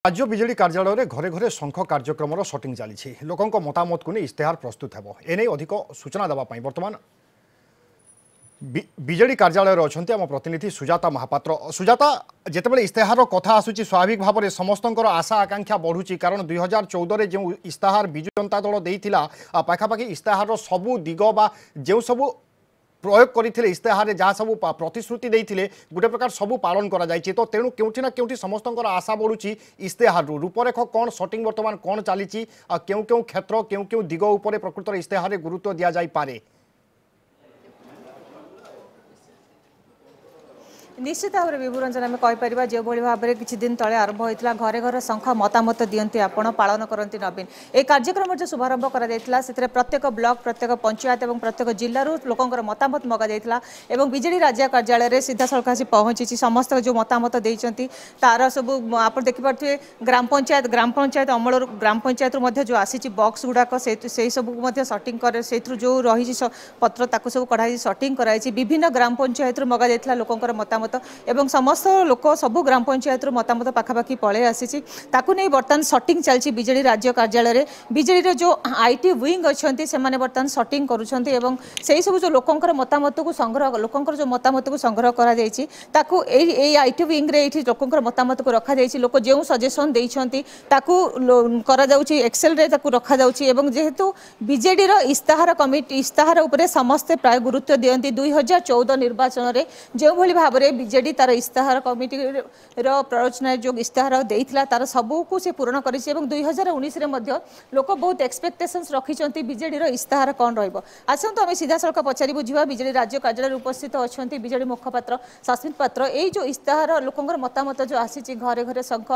राज्य बिजेडी कार्यालय में घरे घरे शंख कार्यक्रम सटिंग चली लोकों मतामत को नहीं इस्तेहार प्रस्तुत हो एने अधिक सूचना देवाई बर्तमान बिजेडी कार्यालय अच्छा आम प्रतिनिधि सुजाता महापात्र। सुजाता जितेबाला इस्तेहार कथा आसूची स्वाभाविक भाव में समस्त आशा आकांक्षा बढ़ुची कारण 2014 जो इस्ताहार विजु जनता दल देता पाखापाखि इस्ताहार सबू दिग जो सबू प्रयोग करते इस्ताहार जहाँ सब प्रतिश्रुति देते गोटे प्रकार सब पालन करा जायछि तो तेणु केउठी ना केउठी समस्त आशा बढ़ुची इस्ताहार रूपरेख कौन सटिंग बर्तमान कौन चली क्यों क्यों क्षेत्र क्यों क्यों दिग उपर प्रकृत इस्ताहार गुरुत्व दि जापे। निश्चित भाव में विभुरंजन आम कहीपर जो भाव में किसी दिन तले आरंभ होता घरे घरे शंख मतामत दियंती आपण पालन करती नवीन ये कार्यक्रम जो शुभारंभ कर प्रत्येक ब्लॉक प्रत्येक पंचायत और प्रत्येक जिलूर लोकंर मतामत मगा जाता और बिजेडी राज्य कार्यालय सीधा सड़क आसी पहुंची समस्त जो मतामत देती तार सब आप देखिपे ग्राम पंचायत अमल ग्राम पंचायत जो आसी बॉक्स गुड़ाक से सब सटिंग कर जो रही पत्र ताकू सब कढ़ाई सटिंग कराई विभिन्न ग्राम पंचायत मगा जाता लोकंर मतामत एवं समस्त लोक सबू ग्राम पंचायत मतामत पाखापाखि पलि आसी बर्तमान सटिंग चलती बिजेडी राज्य कार्यालय बिजेडी जो आईटी विंग अच्छा से बर्तमान सटिंग करुँच से सब जो लोकंर मतामत को संग्रह लोकंर जो मतामत को संग्रह कर आईटी विंग रे लोकंर मतामत को रखा लोक जो सजेसन देती एक्सेल रे रखा जेहेतु बिजेडी इस्ताहार कमिटी इस्ताहार उपरे समस्ते प्राय गुरुत्व दियंती 2014 निर्वाचन में जो भली भाव में बिजेडी तार इस्ताहार कमिटी प्ररोचना जो इस्ताहार देता तार सबू को से पूरण कर 2019 लोक बहुत एक्सपेक्टेशंस रखिंट बिजेडी इस्ताहार कौन रसतु आम सीधा सड़क पचारि बुझा बिजेडी राज्य कार्यालय उपस्थित अच्छा बिजेडी मुखपात्र सस्मित पात्र यही जो इस्ताहार लोकंर मतामत जो आसी घरे घरे शंख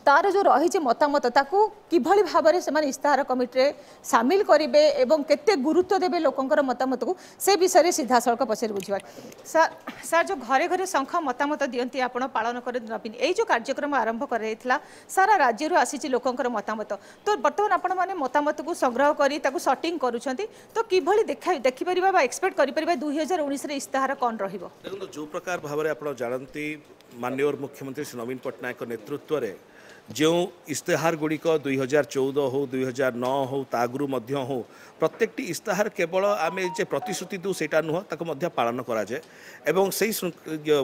तार जो रही मतामत ताकू किभली भाव में से इस्ताहार कमिटी सामिल करेंगे एवं केते गुरुत्व देवे लोकंर मतामत को से विषय सीधा सड़क पचारि बुझा सर जो घरे घरे शंख मतामत दियंती आपण पालन कर नवीन यही जो कार्यक्रम आरंभ कर सारा राज्य आसी लोकंर मतामत तो बर्तमान आपण मैंने मतामत को संग्रह कर सटिंग करुँच तो किभली देखिपर एक्सपेक्ट करें 2019 इस्ताहार कौन रहिबो जो प्रकार भाव में आप जानती माननीय मुख्यमंत्री श्री नवीन पट्टनायक नेतृत्व में जो इस्ताहार गुड़िक 2014 हो 2009 हो तागुरु हो प्रत्येक इस्ताहार केवल आम जे प्रतिश्रुति दू से नुह ताको पालन कराए एवं से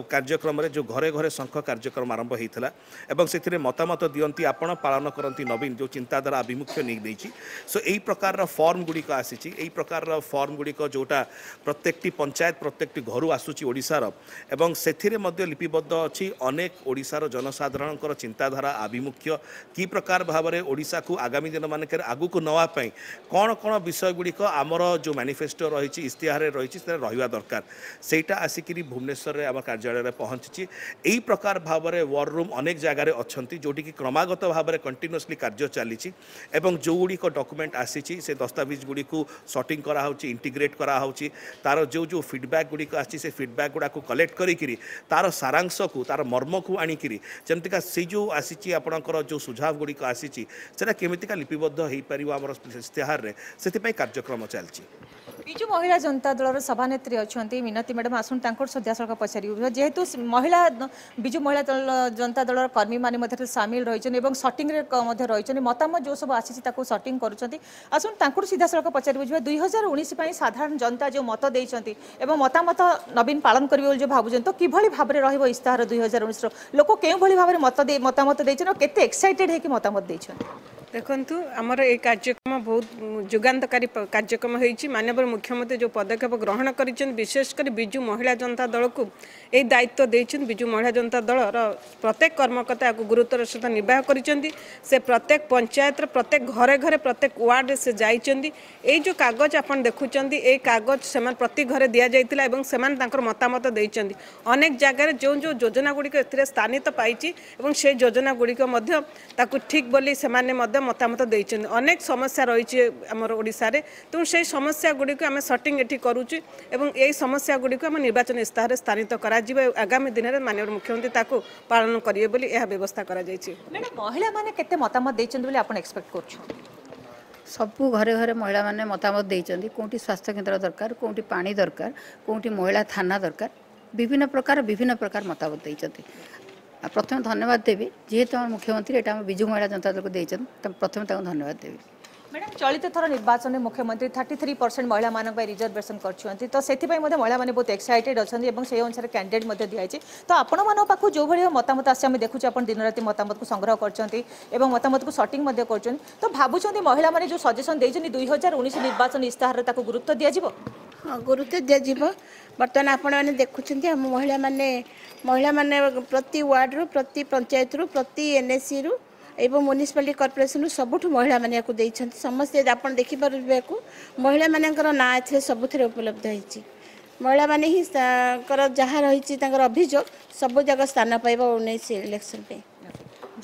कार्यक्रम जो घरे घरे शंख कार्यक्रम आरंभ होता से मतामत दियंती आपण पालन करती नवीन जो चिंताधारा आभिमुख्य नहीं सो यही प्रकार फॉर्म गुड़िक आसी प्रकार फॉर्म गुड़िक जोटा प्रत्येक पंचायत प्रत्येक घर आसूची ओडिशार एवं से लिपिबद्ध अच्छी अनेक ओडिशार जनसाधारण चिंताधारा आभिमुख्य कि प्रकार भाव में ओडिशा को आगामी दिन मानक आगू को नवाई कौन कौन विषय गुड़िक आमर जो मैनिफेस्टो रही इस्ताहार रही रहा दरकार सेटा आसिक भुवनेश्वर में आम कार्यालय में पहुंची यही प्रकार भाव में war रूम अनेक जगार अच्छा जोटि कि क्रमागत भाव में कंटिन्यूअसली कार्य चली जो गुड़िक डॉक्यूमेंट आसी से दस्तावेज गुड़ी को सटिंग कराऊँच इंटीग्रेट कराऊँच तार जो जो फीडबैक गुड़िक आसी से फीडबैक गुड़ा को कलेक्ट करी तार सारांश को तार मर्म को आणिकी जमतीका से जो आसी आपणकर जो सुझाव गुड़िक आसी केमितिका लिपिबद्ध हो पार आम इस्ताहार से कार्यक्रम चलती बिजु महिला जनता दल सभानेत्री अच्छा मिनती मैडम आसुन सीधा सड़क पचारि जेहेतु महिला बिजु महिला जनता दल कर्मी मैंने सामिल रही सटिंग रही मतामत जो सब आसी सटिंग करुँच सीधा सड़क पचारि बुझा 2019 साधारण जनता जो मत देती मतामत नवीन पालन करेंगे जो भावुं तो किभली भाव में रही इस्ताहार 2019 लोक क्यों भाव में मतामत देते एक्साइटेड है कि मतामत देते देखु आमर ये कार्यक्रम बहुत जुगान्तकारी कार्यक्रम होती माननीय मुख्यमंत्री जो पदक्षेप ग्रहण कर विशेषकर बिजु महिला जनता दल को यही दायित्व देते बिजु महिला जनता दल प्रत्येक कर्मकर्ता को गुरुत्वर सहित निर्वाह कर प्रत्येक पंचायत प्रत्येक घरे घरे प्रत्येक वार्ड से जाइए यही जो कागज आप देखुं ये कागज से प्रति घरे दि जाता से मतामत देते अनेक जगार जो जो योजना गुड़िक स्थानित पाई से योजना गुड़िक ठीक बोली से मतामत देते अनेक समस्या रही आमर ओडिशा रे तेणु से समस्या गुड़िक आम सटिंग एठी करूँ यही समस्या गुड़िक आम निर्वाचन इस्ताहार स्थानित करा आगामी दिन में माननीय मुख्यमंत्री ताको पालन करेंगे बोली यह व्यवस्था करा महिला माने केते मतामत देछन बोली आपण एक्सपेक्ट करछु सबू घरे घरे महिला माने मतामत देछन कोठी स्वास्थ्य केन्द्र दरकार कोठी पानी दरकार कोठी महिला थाना दरकार विभिन्न प्रकार मतामत देछन प्रथम धन्यवाद देवी जेहेतु आम मुख्यमंत्री एटा हम विजु महिला जनता दल को देचन प्रथम धन्यवाद देवी। मैडम चलित थर निर्वाचन में मुख्यमंत्री 33% महिला मान रिजर्वेशन करछुंती तो सेति पई मध्ये महिला माने बहुत एक्साइटेड अछन एवं से अनुसार कैंडिडेट मध्ये दियाइछि तो आपण मान पाखु जो भली मतामत आसे हम देखुछ आपण दिन राति मतामत को संग्रह करछंती एवं मतामत को शॉर्टिंग मध्ये करछन तो भाबुछंती महिला माने जो सजेशन देछन 2019 निर्वाचन इस्ताहार ताको गुरुत्व दिया जिवो। हाँ गुरुत्व दिज्व बर्तमान आपण मैंने देखुं आम महिला माने प्रति वार्ड रु प्रति पंचायत रु प्रति एनएससी रु एवं म्युनिसिपालिटी कॉर्पोरेशन सबुठ महिला माने को देइछन्ति समस्त आपण देखि परबे को महिला मानकर ना एथे सबुथरे उपलब्ध होईछि महिला माने ही कर जहाँ रही अभियोग सब जगह स्थान पाइबा 19 इलेक्शन पे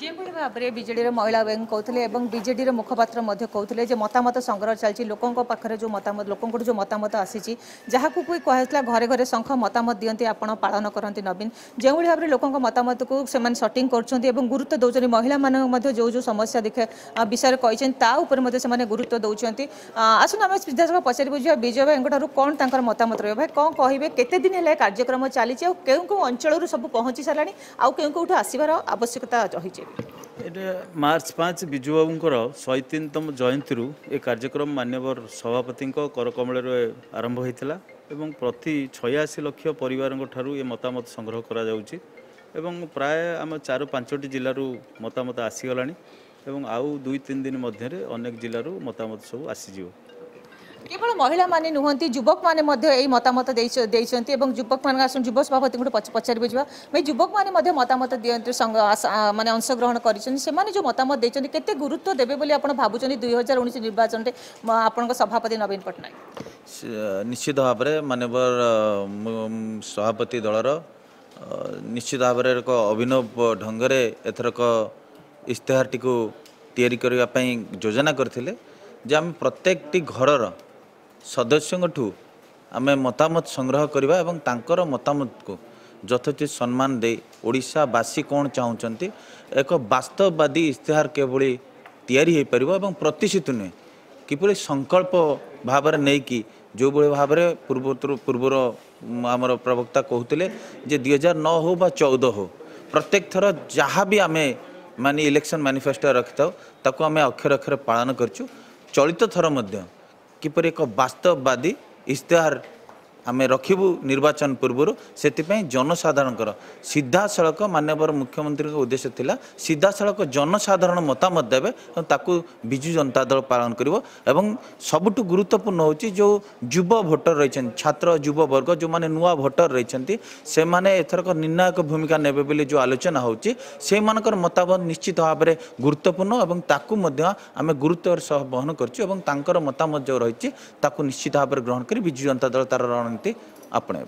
जो भाव में बीजेडी महिला बैंक कहते बीजेडी मुखपात्र कहते मतामत संग्रह चलती लोकों पाखे जो मतामत लोकों जो मतामत आसी जहाँ को कहला घरे घरे शंख मतामत दियंती आपण पालन करती नवीन जो भाव में लोकों मतामत को से सर्टिंग कर गुरुत्व दौरान महिला मान जो जो समस्या देखे विषय कही से गुरुत्व दौरान आसन आम सीधा पचारि बुझा विजय भाई कौन तर मतामत रही भाई कौन कहे केते दिन है कार्यक्रम चली क्यों क्यों अंचल सब पहुँची सारा आउ क्यों कौट आसबार आवश्यकता रही मार्च 5 विजु बाबूंकर 103तम जयंती ए कार्यक्रम मान्यवर सभापति करकमल आरंभ होता एवं प्रति 86 लाख परिवार ए मतामत संग्रह करा जाउची एवं प्राय आम 4-5 जिलूर मतामत आसीगला एवं आउ 2-3 दिन मध्य अनेक जिलूर मतामत सब आसीज केवल महिला माने नुहंती युवक माने मतामत युवक मान युव सभापति पचारि बुझा भाई युवक माने मतामत दियंती माने अंशग्रहण कर जो मतामत देते केते गुरुत्व देवे बोली आपण भाबुचनी 2019 निर्वाचन में आपण सभापति नवीन पट्टनायक निश्चित भाव में मानवर सभापति दलर निश्चित भाव में एक अभिनव ढंगरे एथरक इस्तेहार टी तैयारी करने योजना करथिले जे आम प्रत्येक घरर सदस्यों आम मतामत संग्रह करवा एवं तांकर मतामत को यथोचित सम्मान दे ओडिशावासी कौन चाहते एक वास्तववादी इस्तेहार केभली तैयारी हो पार एवं प्रतिश्रुति नुहे किपरि संकल्प भाव नहीं कि जो भाई भाव में पूर्वर आमर प्रवक्ता कहते जे 2009 हो बा 14 हो प्रत्येक थर जहाँ भी आम माने इलेक्शन मैनिफेस्टो रखी था आम अक्षर अक्षर पालन करचु चलित थर किपरि एक वास्तववादी इस्तेहार आम रखिबू निर्वाचन पूर्व से जनसाधारण सीधा सड़क मानवर मुख्यमंत्री उद्देश्य थिला सीधा सड़क जनसाधारण मतामत देवे ताकू विजु जनता दल पालन करिवो एवं सबुठ गुरुत्वपूर्ण होची जो युव भोटर रही छात्र युव वर्ग जो माने नुआ भोटर रही से माने एथरक निर्णायक भूमिका नेबे बोली जो आलोचना होची से मानकर मतामत निश्चित भाव में गुरुत्वपूर्ण एवं ताकू मध्य आमे गुरुत्वर सह बहन करछु एवं तांकर मतामत जो रही ताकू निश्चित भाव में ग्रहण करी विजु जनता दल तार अपने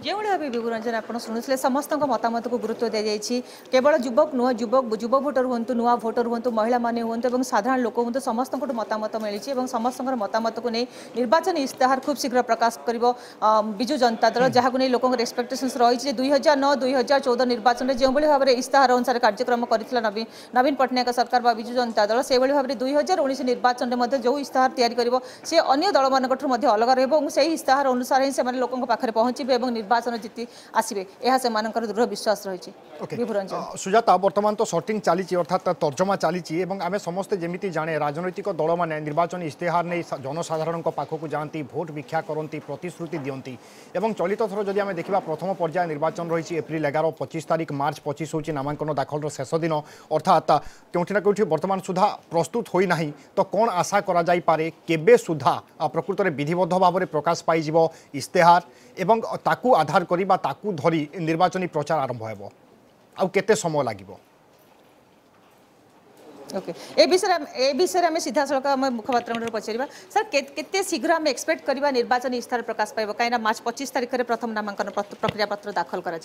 जो भाव विभुरंजन आप शुणुले समस्त मतामत को गुरुत्व दी जाइए केवल युवक नुआ युव भोटर हूँ नुआ भोटर हूँ महिला माने हूँ साधारण लोक हूँ समस्त मतामत मिली समस्त मतामत को नहीं निर्वाचन इस्ताहार खूब शीघ्र प्रकाश कर विजु जनता दल जहाँ को नहीं लोक एक्सपेक्टेशन रही 2009-2014 निर्वाचन में जो भाव में इस्ताहार अनुसार कार्यक्रम कर नवीन पट्टनायक सरकार विजु जनता दल से भाव में 2019 निर्वाचन में जो इस्ताहार तैयारी कर से अन्य दल मान अलग रही इस्ताहार अनुसार ही से लोकों पाखे पहुँचे निर्वाचन जीति आसवे यह से दृढ़ विश्वास रही सुजाता बर्तमान तो सर्टिंग चली अर्थात तर्जमा चली आम समस्ते जमी जाने राजनैतिक दल मैंने निर्वाचन इस्तेहार नहीं जनसाधारण पाखक जाती भोट भिक्षा करती प्रतिश्रुति दियंती चलित थर जदि आम देखा प्रथम पर्याय निर्वाचन रही एप्रिल 11 25 तारीख मार्च 25 हूँ नामांकन दाखल शेष दिन अर्थात कौटिना कौटी बर्तमान सुधा प्रस्तुत होना तो कौन आशा करे केबे सुधा प्रकृत में विधिबद्ध भाव में प्रकाश पाई इस्तेहार एवं ताकू आधार करी बा ताकू धरी निर्वाचनी प्रचार आरंभ होबो आउ केते समय लागिबो ओके ए विषय में सीधा सड़क मुखपात्र पचार सर केते शीघ्र आम एक्सपेक्ट करवा निर्वाचन इस्ताहार प्रकाश पाइब कहीं मार्च 25 तारीख में प्रथम नामांकन प्रक्रिया पत्र दाखल करा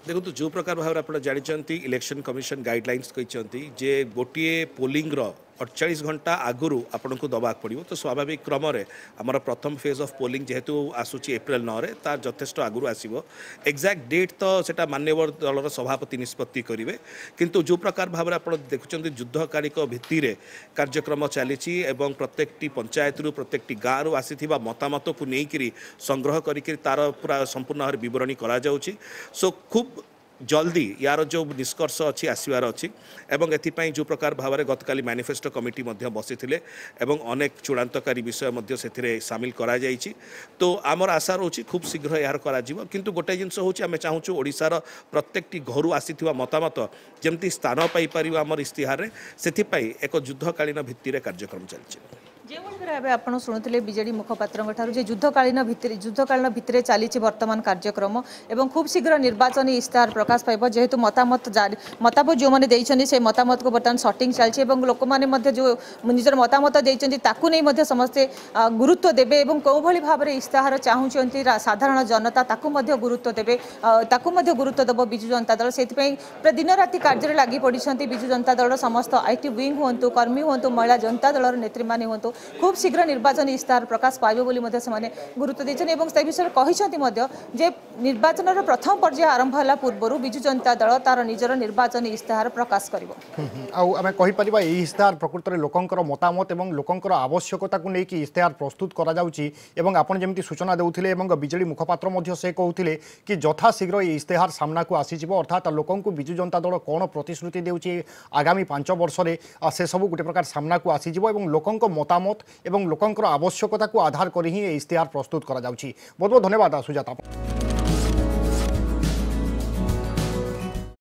देखो जो प्रकार भाव में आप जानते इलेक्शन कमिशन गाइडलाइंस कहते जे गोटे पोलिंग 48 घंटा आगु आपन को दबाक पड़ो तो स्वाभाविक क्रम आमर प्रथम फेज ऑफ पोलिंग जेहेतु आसूची एप्रिल 9 रे तार जथेष आगु आसो एक्जाक्ट डेट तो सेटा मान्यवर दलर सभापति निष्पत्ति करेंगे किंतु जो प्रकार भाव में आप देखुं युद्धकालिक भित्ति कार्यक्रम चली प्रत्येक पंचायत रु प्रत्येक गाँव रु आसी मतामत को लेकर संग्रह कर तार पूरा संपूर्ण भाव बरणी करा सो खूब जल्दी यार जो निष्कर्ष अच्छी आसबार अच्छी एवं एथिपाई जो प्रकार भाव में गतकाली मैनिफेस्टो कमिटी बसी एवं अनेक चूड़ान्तकारी विषय से सामिल करा जाइछि। तो आमर आशा रोची खूब शीघ्र यार करा जीवो किंतु गोटे जिनस होची आमे चाहूछु ओडिसार प्रत्येकटी घरु आसीथिबा मतामत जेमती स्थान पाई परिबा आमर इस्तिहार रे सेथिपाई एक युद्धकालीन भित्ति रे कार्यक्रम चलछि। जो भाव आप शुणुते बीजेडी मुखपात्र युद्धकालीन भित्ति चली वर्तमान कार्यक्रम एवं खूब शीघ्र निर्वाचन इस्ताहार प्रकाश पाइब जेहेतु मतामत जो मैंने से मतामत को बर्तमान सटिंग चलती लोक मैंने जो निजर मतामत नहीं समस्ते गुरुत्व देवे और कौ भाई भाव में इस्ताहार चाहूँगी साधारण जनता गुरुत्व देवे गुरुत्व देव विजु जनता दल से पूरा दिन राति कार्य लगी पड़ी विजु जनता दल समस्त आईटी विंग हूँ कर्मी हूँ महिला जनता दल नेत्री मैंने हूँ खूब शीघ्र निर्वाचन इस्ताहार प्रकाश पाइब बोली से गुरुत्व देते विषय कहते निर्वाचन प्रथम पर्याय आरंभ होला पूर्व विजु जनता दल तार निजर निर्वाचन इस्ताहार प्रकाश करें इस्ताहार प्रकृत में लोकंर मतामत और लोकंर आवश्यकता को लेकिन इस्ताहार प्रस्तुत कर सूचना देते बीजेडी मुखपात्र से कहते कि यथा शीघ्र ये इस्ताहार सामना को आसीज अर्थात लोक विजु जनता दल कौन प्रतिश्रुति देउछि आगामी 5 वर्ष में से सब गोटे प्रकार सामना को आसीज लोकंक मतामत एवं लोकंकर आवश्यकता को आधार कर ही इस्ताहार प्रस्तुत करा जाउछि। बहुत बहुत धन्यवाद सुजाता।